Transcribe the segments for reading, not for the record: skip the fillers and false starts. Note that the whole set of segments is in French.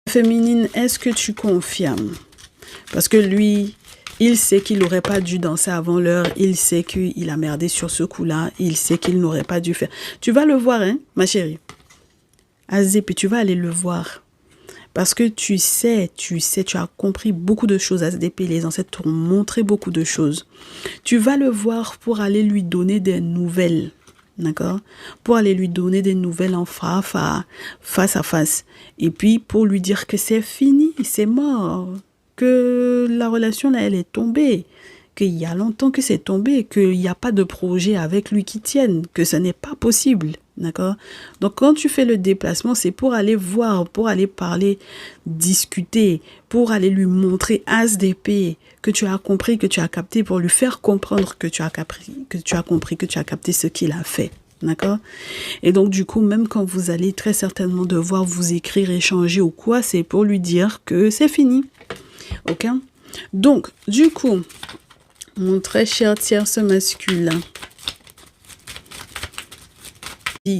Féminine, est-ce que tu confirmes? Parce que lui, il sait qu'il n'aurait pas dû danser avant l'heure. Il sait qu'il a merdé sur ce coup-là. Il sait qu'il n'aurait pas dû faire. Tu vas le voir, hein, ma chérie. Azé, puis tu vas aller le voir. Parce que tu sais, tu as compris beaucoup de choses, SDP. Les ancêtres t'ont montré beaucoup de choses. Tu vas le voir pour aller lui donner des nouvelles. D'accord? Pour aller lui donner des nouvelles en face à face. Et puis pour lui dire que c'est fini, c'est mort. Que la relation là, elle est tombée. Qu'il y a longtemps que c'est tombé. Qu'il n'y a pas de projet avec lui qui tienne. Que ce n'est pas possible. D'accord? Donc quand tu fais le déplacement, c'est pour aller voir, pour aller parler, discuter, pour aller lui montrer as d'épée que tu as compris, que tu as capté, pour lui faire comprendre que tu as compris, que tu as capté ce qu'il a fait. D'accord? Et donc du coup, même quand vous allez très certainement devoir vous écrire, échanger ou quoi, c'est pour lui dire que c'est fini. Ok? Donc, du coup, mon très cher tierce masculin,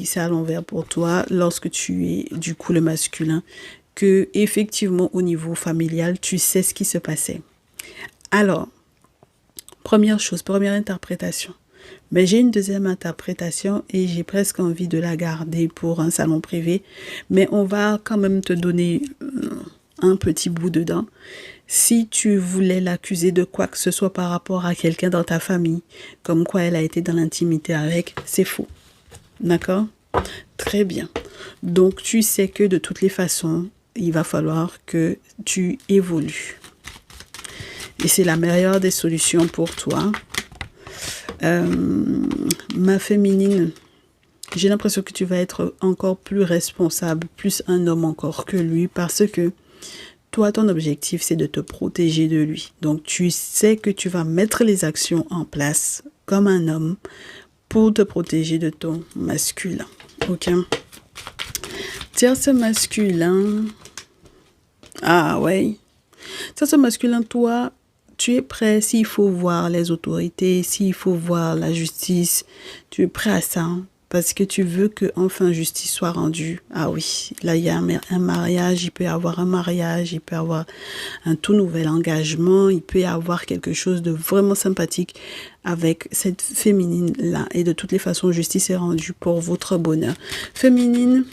c'est à l'envers pour toi lorsque tu es du coup le masculin, que effectivement au niveau familial tu sais ce qui se passait. Alors, première chose, première interprétation, mais j'ai une deuxième interprétation et j'ai presque envie de la garder pour un salon privé, mais on va quand même te donner un petit bout dedans. Si tu voulais l'accuser de quoi que ce soit par rapport à quelqu'un dans ta famille, comme quoi elle a été dans l'intimité avec, c'est faux. D'accord? Très bien. Donc, tu sais que de toutes les façons, il va falloir que tu évolues. Et c'est la meilleure des solutions pour toi. Ma féminine, j'ai l'impression que tu vas être encore plus responsable, plus un homme encore que lui, parce que toi, ton objectif, c'est de te protéger de lui. Donc, tu sais que tu vas mettre les actions en place comme un homme pour te protéger de ton masculin. Ok? Tierce masculin. Ah ouais. Tierce masculin, toi, tu es prêt s'il faut voir les autorités, s'il faut voir la justice. Tu es prêt à ça, hein? Parce que tu veux que enfin justice soit rendue. Ah oui, là il y a un mariage, il peut y avoir un mariage, il peut y avoir un tout nouvel engagement, il peut y avoir quelque chose de vraiment sympathique avec cette féminine là. Et de toutes les façons, justice est rendue pour votre bonheur. Féminine,